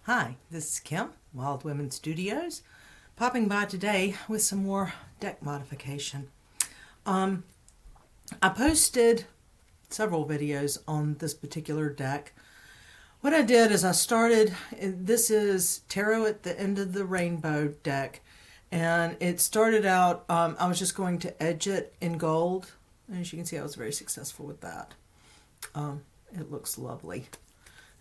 Hi, this is Kim, Wylde Women Studios, popping by today with some more deck modification. I posted several videos on this particular deck. What I did is this is Tarot at the End of the Rainbow deck, and it started out, I was just going to edge it in gold, and as you can see I was very successful with that. It looks lovely.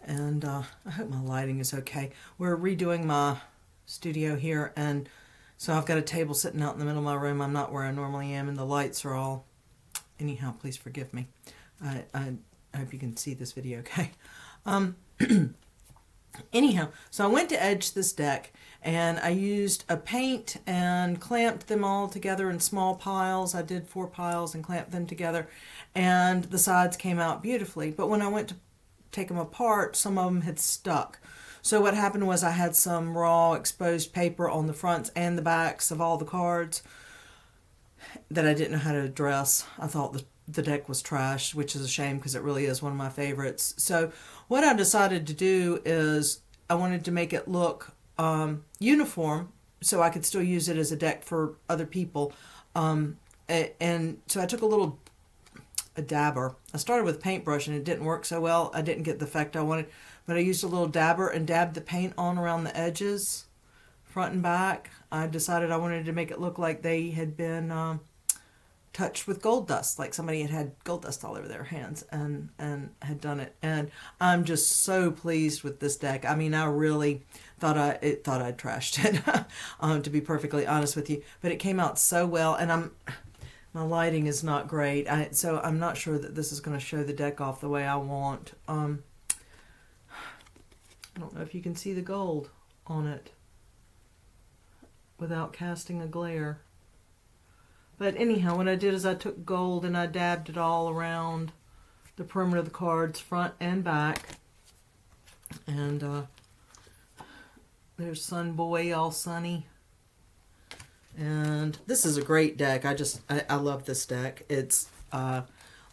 And I hope my lighting is okay. We're redoing my studio here, and so I've got a table sitting out in the middle of my room. I'm not where I normally am, and the lights are all... Anyhow, please forgive me. I hope you can see this video okay. Anyhow, so I went to edge this deck, and I used a paint and clamped them all together in small piles. I did 4 piles and clamped them together, and the sides came out beautifully. But when I went to take them apart, some of them had stuck. So what happened was I had some raw exposed paper on the fronts and the backs of all the cards that I didn't know how to address. I thought the deck was trash, which is a shame because it really is one of my favorites. So what I decided to do is I wanted to make it look uniform so I could still use it as a deck for other people. And so I took a dabber. I started with paintbrush and it didn't work so well. I didn't get the effect I wanted, but I used a little dabber and dabbed the paint on around the edges, front and back. I decided I wanted to make it look like they had been touched with gold dust, like somebody had gold dust all over their hands and had done it. And I'm just so pleased with this deck. I mean, I really thought I'd trashed it, to be perfectly honest with you, but it came out so well. And my lighting is not great, so I'm not sure that this is going to show the deck off the way I want. I don't know if you can see the gold on it without casting a glare. But anyhow, what I did is I took gold and I dabbed it all around the perimeter of the cards, front and back. And there's Sun Boy, all sunny. And this is a great deck. I love this deck. It's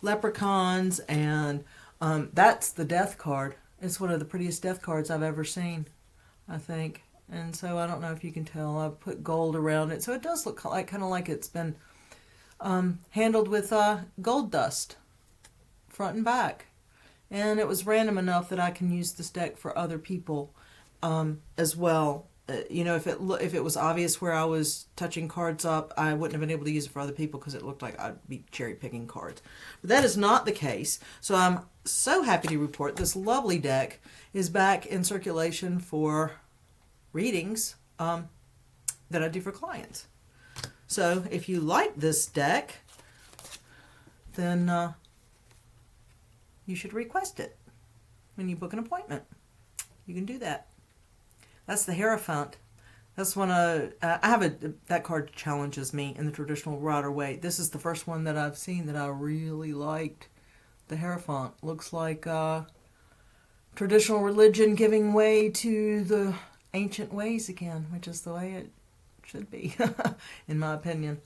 leprechauns, and that's the death card. It's one of the prettiest death cards I've ever seen, I think. And so I don't know if you can tell. I've put gold around it, so it does look kind of like it's been handled with gold dust, front and back. And it was random enough that I can use this deck for other people as well. You know, if it was obvious where I was touching cards up, I wouldn't have been able to use it for other people because it looked like I'd be cherry picking cards. But that is not the case. So I'm so happy to report this lovely deck is back in circulation for readings that I do for clients. So if you like this deck, then you should request it when you book an appointment. You can do that. That's the Hierophant. That's one that card challenges me in the traditional Rider-Waite. This is the first one that I've seen that I really liked. The Hierophant looks like traditional religion giving way to the ancient ways again, which is the way it should be, in my opinion.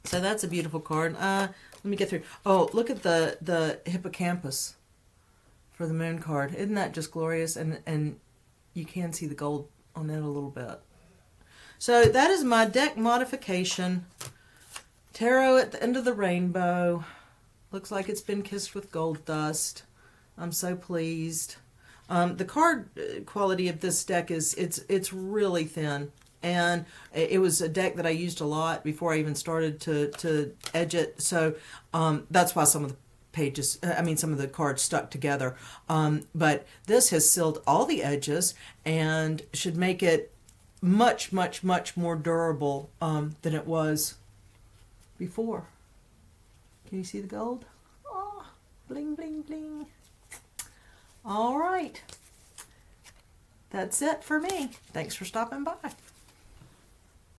So that's a beautiful card. Let me get through. Oh, look at the hippocampus for the moon card. Isn't that just glorious? And you can see the gold on it a little bit. So that is my deck modification. Tarot at the End of the Rainbow. Looks like it's been kissed with gold dust. I'm so pleased. The card quality of this deck is it's really thin. And it was a deck that I used a lot before I even started to edge it. So that's why some of the cards stuck together. But this has sealed all the edges and should make it much, much, much more durable than it was before. Can you see the gold? Oh, bling, bling, bling. All right. That's it for me. Thanks for stopping by.